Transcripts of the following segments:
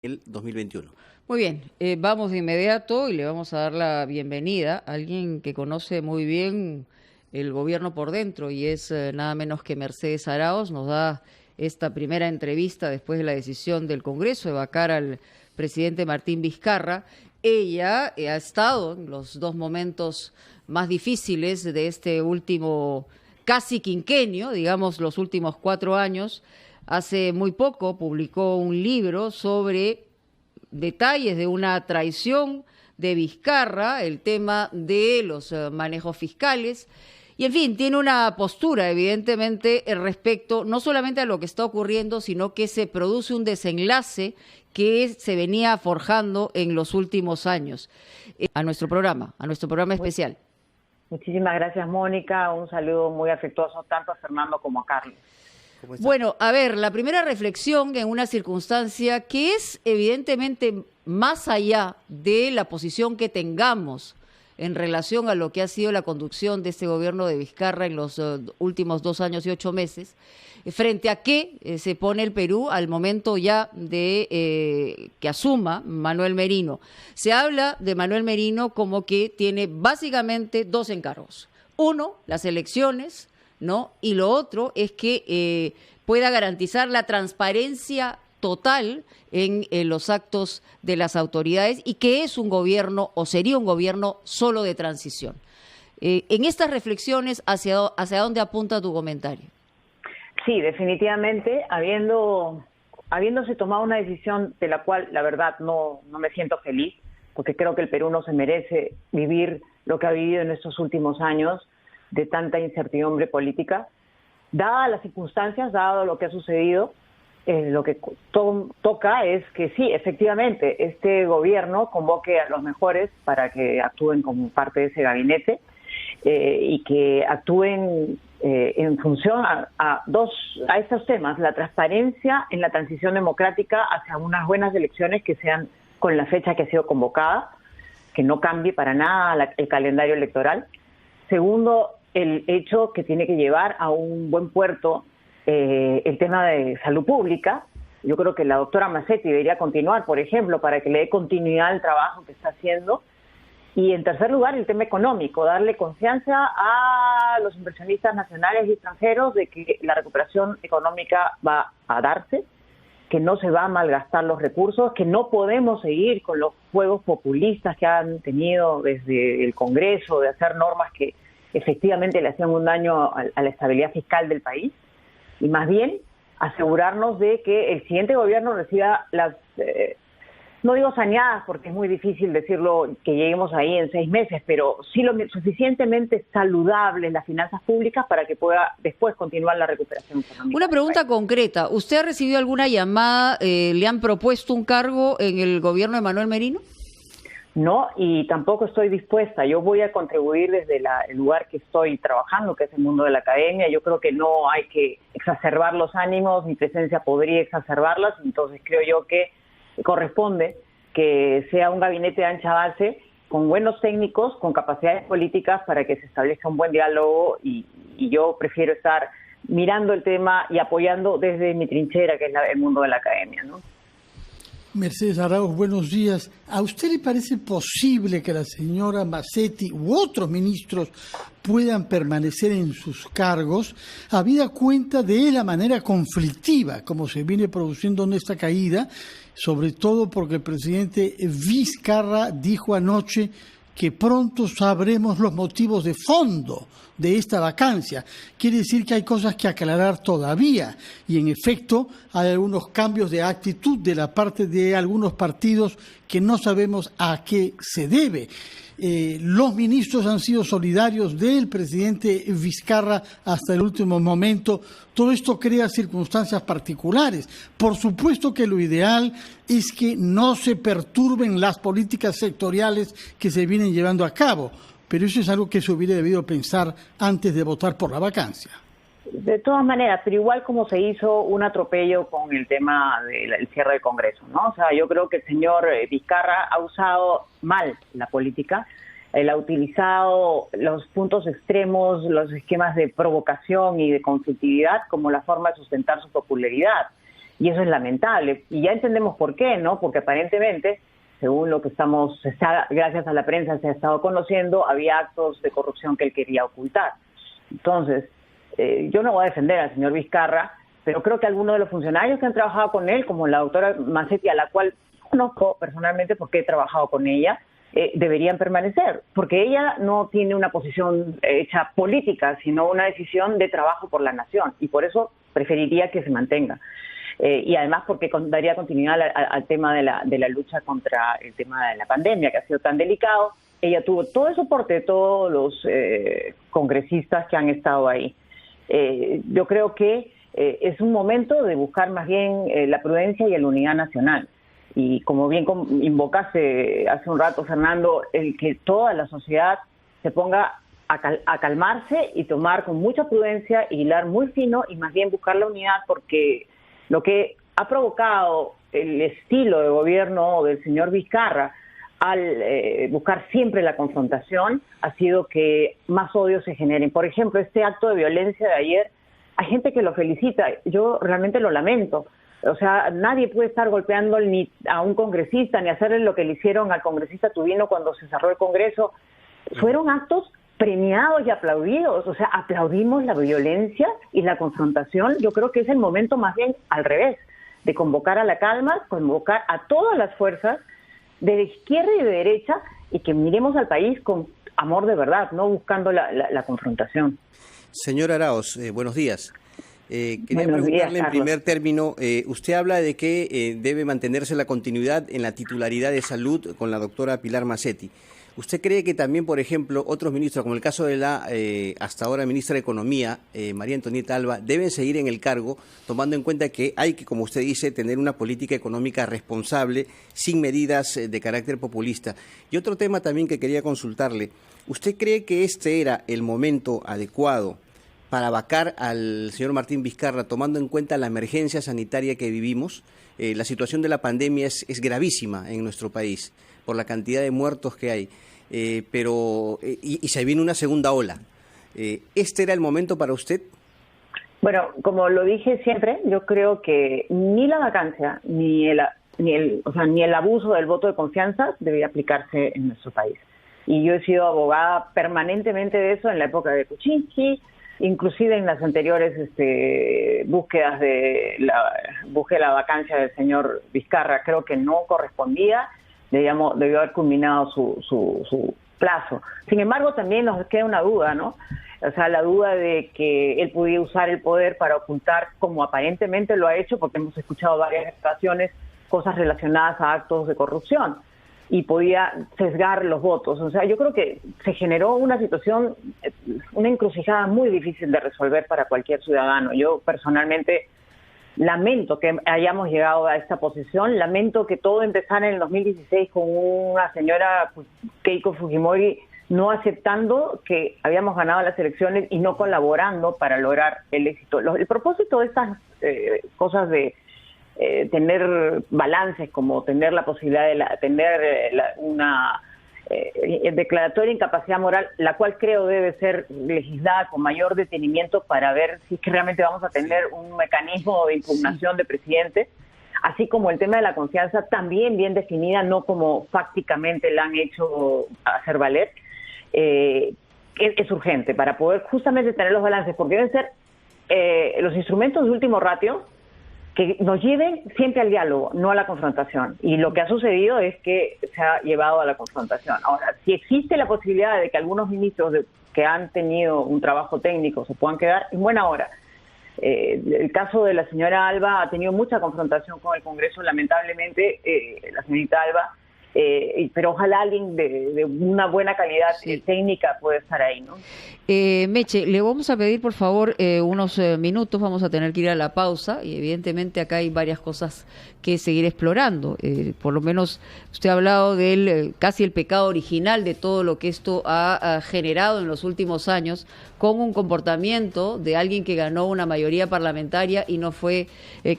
el 2021. Muy bien, vamos de inmediato y le vamos a dar la bienvenida a alguien que conoce muy bien el gobierno por dentro y es nada menos que Mercedes Arauz. Nos da esta primera entrevista después de la decisión del Congreso de vacar al presidente Martín Vizcarra. Ella ha estado en los dos momentos más difíciles de este último casi quinquenio, digamos los últimos 4 años. Hace muy poco publicó un libro sobre detalles de una traición de Vizcarra, el tema de los manejos fiscales. Y, en fin, tiene una postura, evidentemente, respecto no solamente a lo que está ocurriendo, sino que se produce un desenlace que se venía forjando en los últimos años. A nuestro programa especial. Muchísimas gracias, Mónica. Un saludo muy afectuoso tanto a Fernando como a Carlos. Bueno, a ver, la primera reflexión en una circunstancia que es evidentemente más allá de la posición que tengamos en relación a lo que ha sido la conducción de este gobierno de Vizcarra en los últimos 2 años y 8 meses, frente a qué se pone el Perú al momento ya de que asuma Manuel Merino. Se habla de Manuel Merino como que tiene básicamente 2 encargos. Uno, las elecciones, ¿no? Y lo otro es que pueda garantizar la transparencia total en los actos de las autoridades y que es un gobierno o sería un gobierno solo de transición. En estas reflexiones, ¿hacia dónde apunta tu comentario? Sí, definitivamente, habiéndose tomado una decisión de la cual, la verdad, no me siento feliz, porque creo que el Perú no se merece vivir lo que ha vivido en estos últimos años, de tanta incertidumbre política. Dadas las circunstancias, dado lo que ha sucedido, lo que toca es que sí, efectivamente, este gobierno convoque a los mejores para que actúen como parte de ese gabinete y que actúen en función a estos temas: la transparencia en la transición democrática hacia unas buenas elecciones que sean con la fecha que ha sido convocada, que no cambie para nada el calendario electoral. Segundo, el hecho que tiene que llevar a un buen puerto el tema de salud pública. Yo creo que la doctora Massetti debería continuar, por ejemplo, para que le dé continuidad al trabajo que está haciendo. Y en tercer lugar, el tema económico, darle confianza a los inversionistas nacionales y extranjeros de que la recuperación económica va a darse, que no se va a malgastar los recursos, que no podemos seguir con los juegos populistas que han tenido desde el Congreso, de hacer normas que efectivamente le hacían un daño a la estabilidad fiscal del país, y más bien asegurarnos de que el siguiente gobierno reciba las, no digo saneadas, porque es muy difícil decirlo que lleguemos ahí en 6 meses, pero sí lo suficientemente saludables las finanzas públicas para que pueda después continuar la recuperación económica. Una pregunta concreta, ¿usted ha recibido alguna llamada, le han propuesto un cargo en el gobierno de Manuel Merino? No, y tampoco estoy dispuesta. Yo voy a contribuir desde el lugar que estoy trabajando, que es el mundo de la academia. Yo creo que no hay que exacerbar los ánimos, mi presencia podría exacerbarlas, entonces creo yo que corresponde que sea un gabinete de ancha base, con buenos técnicos, con capacidades políticas para que se establezca un buen diálogo, y yo prefiero estar mirando el tema y apoyando desde mi trinchera, que es el mundo de la academia, ¿no? Mercedes Arauz, buenos días. ¿A usted le parece posible que la señora Massetti u otros ministros puedan permanecer en sus cargos, habida cuenta de la manera conflictiva como se viene produciendo en esta caída, sobre todo porque el presidente Vizcarra dijo anoche que pronto sabremos los motivos de fondo de esta vacancia? Quiere decir que hay cosas que aclarar todavía, y en efecto hay algunos cambios de actitud de la parte de algunos partidos que no sabemos a qué se debe. Los ministros han sido solidarios del presidente Vizcarra hasta el último momento. Todo esto crea circunstancias particulares. Por supuesto que lo ideal es que no se perturben las políticas sectoriales que se vienen llevando a cabo, pero eso es algo que se hubiera debido pensar antes de votar por la vacancia. De todas maneras, pero igual como se hizo un atropello con el tema del cierre del Congreso, ¿no? O sea, yo creo que el señor Vizcarra ha usado mal la política. Él ha utilizado los puntos extremos, los esquemas de provocación y de conflictividad como la forma de sustentar su popularidad. y eso es lamentable. Y ya entendemos por qué, ¿no? Porque aparentemente, según lo que gracias a la prensa se ha estado conociendo, había actos de corrupción que él quería ocultar. Entonces, yo no voy a defender al señor Vizcarra, pero creo que algunos de los funcionarios que han trabajado con él, como la doctora Massetti, a la cual conozco personalmente porque he trabajado con ella, deberían permanecer, porque ella no tiene una posición hecha política, sino una decisión de trabajo por la nación, y por eso preferiría que se mantenga. Y además porque daría continuidad al tema de la lucha contra el tema de la pandemia, que ha sido tan delicado. Ella tuvo todo el soporte de todos los congresistas que han estado ahí. Yo creo que es un momento de buscar más bien la prudencia y la unidad nacional. Y como bien invocaste hace un rato, Fernando, el que toda la sociedad se ponga a calmarse y tomar con mucha prudencia y hilar muy fino y más bien buscar la unidad, porque lo que ha provocado el estilo de gobierno del señor Vizcarra al buscar siempre la confrontación ha sido que más odios se generen. Por ejemplo, este acto de violencia de ayer, hay gente que lo felicita, yo realmente lo lamento. O sea, nadie puede estar golpeando ni a un congresista, ni hacerle lo que le hicieron al congresista Tubino cuando se cerró el Congreso. Fueron actos premiados y aplaudidos. O sea, aplaudimos la violencia y la confrontación. Yo creo que es el momento más bien al revés, de convocar a la calma, convocar a todas las fuerzas de izquierda y de derecha y que miremos al país con amor de verdad, no buscando la confrontación. Señor Arauz, buenos días. Quería Buenos días, preguntarle en primer término, usted habla de que debe mantenerse la continuidad en la titularidad de salud con la doctora Pilar Massetti. ¿Usted cree que también, por ejemplo, otros ministros, como el caso de la hasta ahora ministra de Economía, María Antonieta Alba, deben seguir en el cargo, tomando en cuenta que hay que, como usted dice, tener una política económica responsable, sin medidas de carácter populista? Y otro tema también que quería consultarle, ¿usted cree que este era el momento adecuado para vacar al señor Martín Vizcarra, tomando en cuenta la emergencia sanitaria que vivimos? La situación de la pandemia es gravísima en nuestro país por la cantidad de muertos que hay, pero se viene una segunda ola. ¿Este era el momento para usted? Bueno, como lo dije siempre, yo creo que ni la vacancia ni el abuso del voto de confianza debería aplicarse en nuestro país. Y yo he sido abogada permanentemente de eso en la época de Kuczynski, inclusive en las anteriores búsquedas de la vacancia del señor Vizcarra. Creo que no correspondía, debió haber culminado su plazo. Sin embargo, también nos queda una duda, ¿no? O sea, la duda de que él pudiera usar el poder para ocultar, como aparentemente lo ha hecho, porque hemos escuchado varias ocasiones, cosas relacionadas a actos de corrupción, y podía sesgar los votos. O sea, yo creo que se generó una situación, una encrucijada muy difícil de resolver para cualquier ciudadano. Yo personalmente lamento que hayamos llegado a esta posición, lamento que todo empezara en el 2016 con una señora Keiko Fujimori no aceptando que habíamos ganado las elecciones y no colaborando para lograr el éxito. El propósito de estas cosas de tener balances, como tener la posibilidad de tener una declaratoria de incapacidad moral, la cual creo debe ser legislada con mayor detenimiento para ver si es que realmente vamos a tener un mecanismo de impugnación de presidente, así como el tema de la confianza también bien definida, no como fácticamente la han hecho hacer valer. Es urgente para poder justamente tener los balances, porque deben ser los instrumentos de último ratio que nos lleven siempre al diálogo, no a la confrontación. Y lo que ha sucedido es que se ha llevado a la confrontación. Ahora, si existe la posibilidad de que algunos ministros que han tenido un trabajo técnico se puedan quedar, en buena hora. El caso de la señora Alba ha tenido mucha confrontación con el Congreso, lamentablemente, la señorita Alba, pero ojalá alguien de una buena calidad técnica pueda estar ahí, ¿no? Meche, le vamos a pedir por favor unos minutos, vamos a tener que ir a la pausa y evidentemente acá hay varias cosas que seguir explorando. Por lo menos usted ha hablado del casi el pecado original de todo lo que esto ha generado en los últimos años, con un comportamiento de alguien que ganó una mayoría parlamentaria y no fue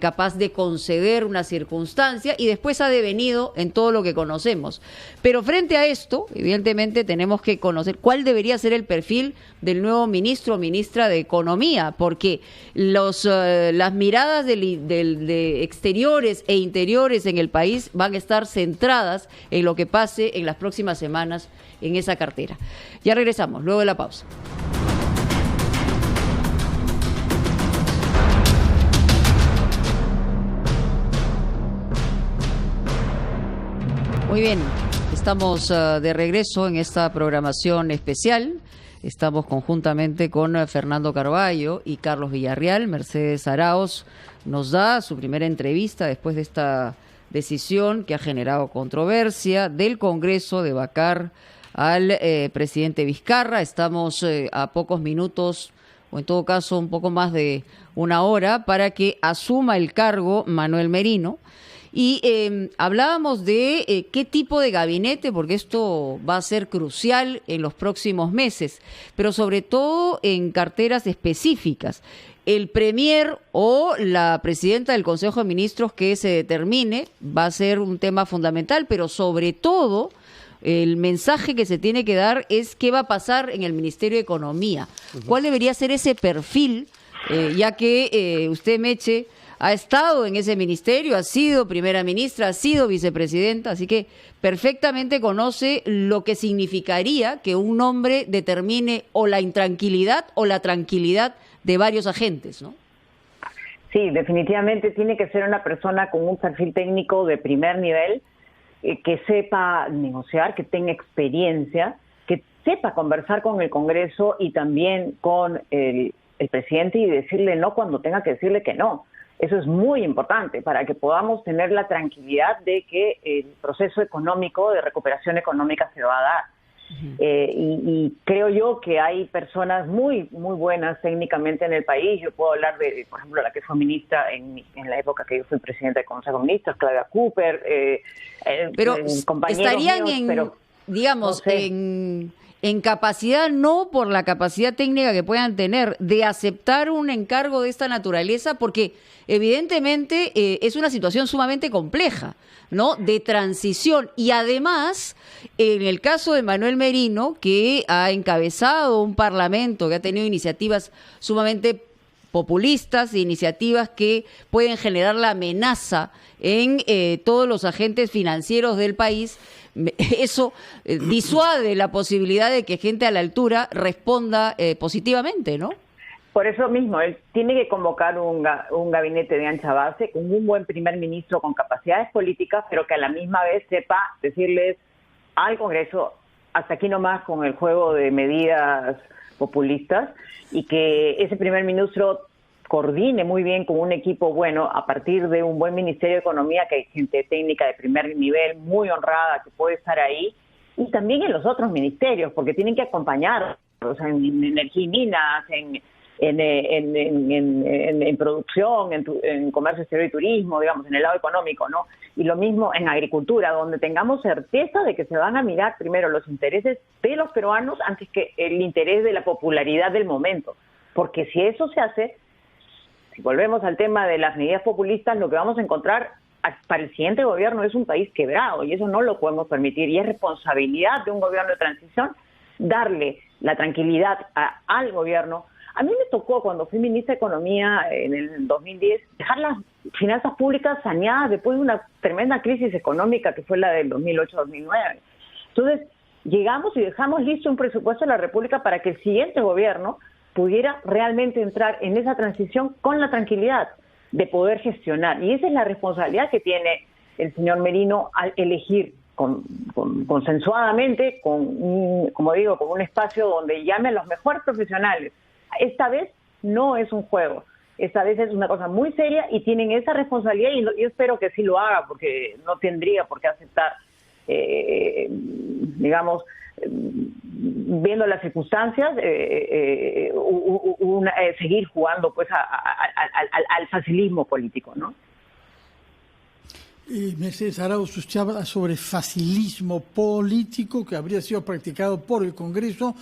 capaz de conceder una circunstancia, y después ha devenido en todo lo que conocemos conocemos. Pero frente a esto, evidentemente tenemos que conocer cuál debería ser el perfil del nuevo ministro o ministra de Economía, porque las miradas de exteriores e interiores en el país van a estar centradas en lo que pase en las próximas semanas en esa cartera. Ya regresamos, luego de la pausa. Muy bien, estamos de regreso en esta programación especial. Estamos conjuntamente con Fernando Carballo y Carlos Villarreal. Mercedes Arauz nos da su primera entrevista después de esta decisión que ha generado controversia del Congreso de vacar al presidente Vizcarra. Estamos a pocos minutos, o en todo caso un poco más de una hora, para que asuma el cargo Manuel Merino. Y hablábamos de qué tipo de gabinete, porque esto va a ser crucial en los próximos meses, pero sobre todo en carteras específicas. El premier o la presidenta del Consejo de Ministros que se determine va a ser un tema fundamental, pero sobre todo el mensaje que se tiene que dar es qué va a pasar en el Ministerio de Economía. ¿Cuál debería ser ese perfil? Ya que usted, Meche, ha estado en ese ministerio, ha sido primera ministra, ha sido vicepresidenta, así que perfectamente conoce lo que significaría que un nombre determine o la intranquilidad o la tranquilidad de varios agentes, ¿no? Sí, definitivamente tiene que ser una persona con un perfil técnico de primer nivel, que sepa negociar, que tenga experiencia, que sepa conversar con el Congreso y también con el presidente y decirle no cuando tenga que decirle que no. Eso es muy importante para que podamos tener la tranquilidad de que el proceso económico, de recuperación económica, se va a dar. Y creo yo que hay personas muy buenas técnicamente en el país. Yo puedo hablar de, por ejemplo, la que fue ministra en la época que yo fui presidenta del Consejo de Ministros, Claudia Cooper. Pero estarían míos, digamos, no sé, en capacidad, no por la capacidad técnica que puedan tener, de aceptar un encargo de esta naturaleza, porque evidentemente es una situación sumamente compleja, ¿no? De transición. Y además, en el caso de Manuel Merino, que ha encabezado un parlamento, que ha tenido iniciativas sumamente populistas, iniciativas que pueden generar la amenaza en todos los agentes financieros del país, eso disuade la posibilidad de que gente a la altura responda positivamente, ¿no? Por eso mismo, él tiene que convocar un gabinete de ancha base, con un buen primer ministro con capacidades políticas, pero que a la misma vez sepa decirles al Congreso, hasta aquí nomás con el juego de medidas populistas, y que ese primer ministro coordine muy bien con un equipo bueno a partir de un buen Ministerio de Economía, que hay gente técnica de primer nivel, muy honrada, que puede estar ahí, y también en los otros ministerios, porque tienen que acompañar, o sea, en energía y minas, en producción, en comercio exterior y turismo, digamos, en el lado económico, ¿no? Y lo mismo en agricultura, donde tengamos certeza de que se van a mirar primero los intereses de los peruanos antes que el interés de la popularidad del momento. Porque si eso se hace, si volvemos al tema de las medidas populistas, lo que vamos a encontrar para el siguiente gobierno es un país quebrado, y eso no lo podemos permitir, y es responsabilidad de un gobierno de transición darle la tranquilidad al gobierno. A mí me tocó, cuando fui ministra de Economía en el 2010, dejar las finanzas públicas saneadas después de una tremenda crisis económica que fue la del 2008-2009. Entonces, llegamos y dejamos listo un presupuesto de la República para que el siguiente gobierno pudiera realmente entrar en esa transición con la tranquilidad de poder gestionar. Y esa es la responsabilidad que tiene el señor Merino al elegir consensuadamente, como digo, con un espacio donde llame a los mejores profesionales. Esta vez no es un juego, esta vez es una cosa muy seria y tienen esa responsabilidad, y yo espero que sí lo haga, porque no tendría por qué aceptar, digamos, viendo las circunstancias, seguir jugando pues al facilismo político, ¿no? Mercedes Arauz, usted habla sobre facilismo político que habría sido practicado por el Congreso.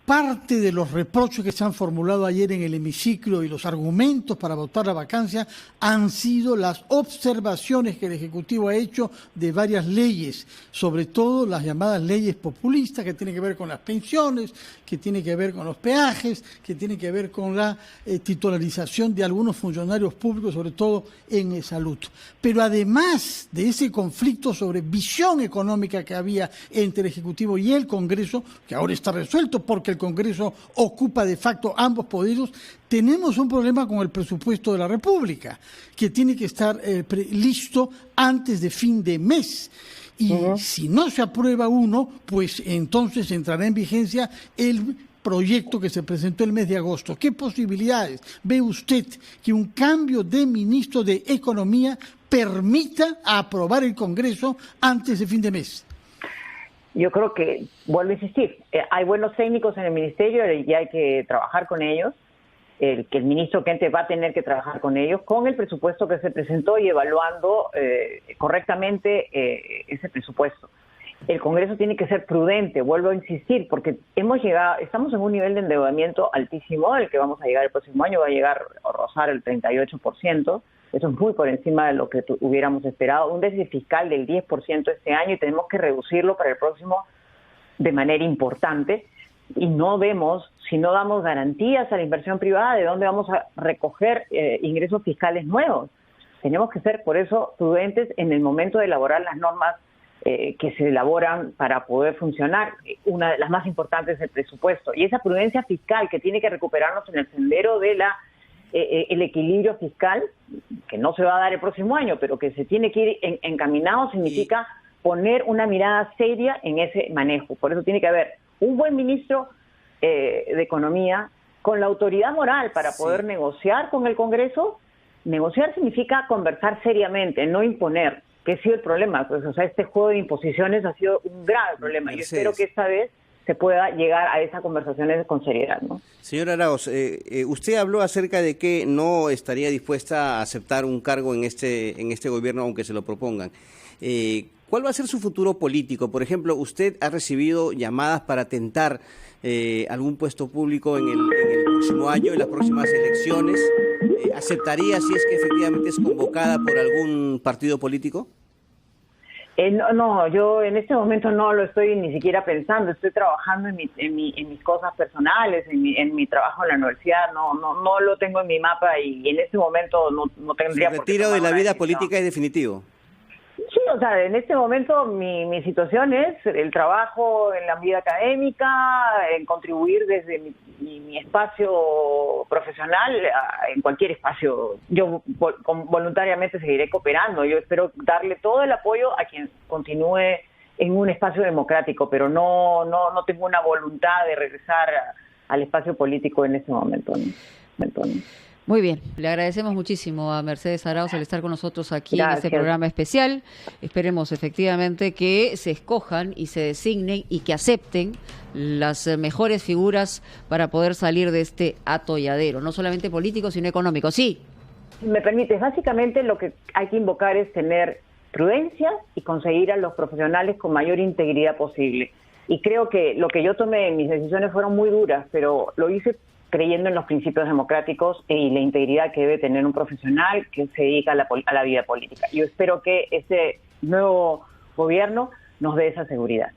parte de los reproches que se han formulado ayer en el hemiciclo y los argumentos para votar la vacancia han sido las observaciones que el Ejecutivo ha hecho de varias leyes, sobre todo las llamadas leyes populistas, que tienen que ver con las pensiones, que tienen que ver con los peajes, que tienen que ver con la titularización de algunos funcionarios públicos, sobre todo en salud. Pero además de ese conflicto sobre visión económica que había entre el Ejecutivo y el Congreso, que ahora está resuelto porque el Congreso ocupa de facto ambos poderes, tenemos un problema con el presupuesto de la República, que tiene que estar listo antes de fin de mes. Y si no se aprueba uno, pues entonces entrará en vigencia el proyecto que se presentó el mes de agosto. ¿Qué posibilidades ve usted que un cambio de ministro de Economía permita aprobar el Congreso antes de fin de mes? Yo creo que, vuelvo a insistir, hay buenos técnicos en el ministerio y hay que trabajar con ellos. Que el ministro que entre va a tener que trabajar con ellos, con el presupuesto que se presentó y evaluando correctamente ese presupuesto. El Congreso tiene que ser prudente, vuelvo a insistir, porque estamos en un nivel de endeudamiento altísimo, el que vamos a llegar el próximo año va a llegar a rozar el 38%, eso es muy por encima de lo que hubiéramos esperado, un déficit fiscal del 10% este año y tenemos que reducirlo para el próximo de manera importante. Y no vemos, si no damos garantías a la inversión privada, de dónde vamos a recoger ingresos fiscales nuevos. Tenemos que ser, por eso, prudentes en el momento de elaborar las normas que se elaboran para poder funcionar. Una de las más importantes es el presupuesto. Y esa prudencia fiscal que tiene que recuperarnos en el sendero de el equilibrio fiscal, que no se va a dar el próximo año, pero que se tiene que ir encaminado, significa poner una mirada seria en ese manejo. Por eso tiene que haber un buen ministro de Economía con la autoridad moral para poder negociar con el Congreso. Negociar significa conversar seriamente, no imponer, que ha sido el problema. Pues, o sea, este juego de imposiciones ha sido un grave problema. Yo espero que esta vez se pueda llegar a esas conversaciones con seriedad, ¿no? Señora Arauz, usted habló acerca de que no estaría dispuesta a aceptar un cargo en este gobierno aunque se lo propongan. ¿Cuál va a ser su futuro político? Por ejemplo, ¿usted ha recibido llamadas para tentar algún puesto público en el próximo año, en las próximas elecciones? ¿Aceptaría si es que efectivamente es convocada por algún partido político? No, yo en este momento no lo estoy ni siquiera pensando. Estoy trabajando en mis cosas personales, en mi trabajo en la universidad. No lo tengo en mi mapa y en este momento no tendría por qué. ¿El retiro de la vida política es definitivo? Sí, o sea, en este momento mi situación es el trabajo en la vida académica, en contribuir desde mi espacio profesional en cualquier espacio. Yo voluntariamente seguiré cooperando. Yo espero darle todo el apoyo a quien continúe en un espacio democrático, pero no tengo una voluntad de regresar al espacio político en este momento, ¿no? Muy bien, le agradecemos muchísimo a Mercedes Arauz al estar con nosotros aquí en este programa especial. Esperemos efectivamente que se escojan y se designen y que acepten las mejores figuras para poder salir de este atolladero, no solamente político, sino económico. Sí. Si me permites, básicamente lo que hay que invocar es tener prudencia y conseguir a los profesionales con mayor integridad posible. Y creo que lo que yo tomé, mis decisiones fueron muy duras, pero lo hice creyendo en los principios democráticos y la integridad que debe tener un profesional que se dedica a la vida política. Yo espero que este nuevo gobierno nos dé esa seguridad.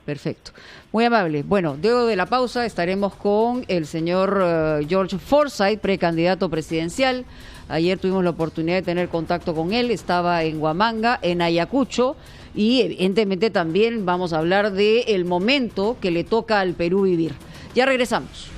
Perfecto. Muy amable. Bueno, luego de la pausa estaremos con el señor George Forsyth, precandidato presidencial. Ayer tuvimos la oportunidad de tener contacto con él. Estaba en Huamanga, en Ayacucho, y evidentemente también vamos a hablar del momento que le toca al Perú vivir. Ya regresamos.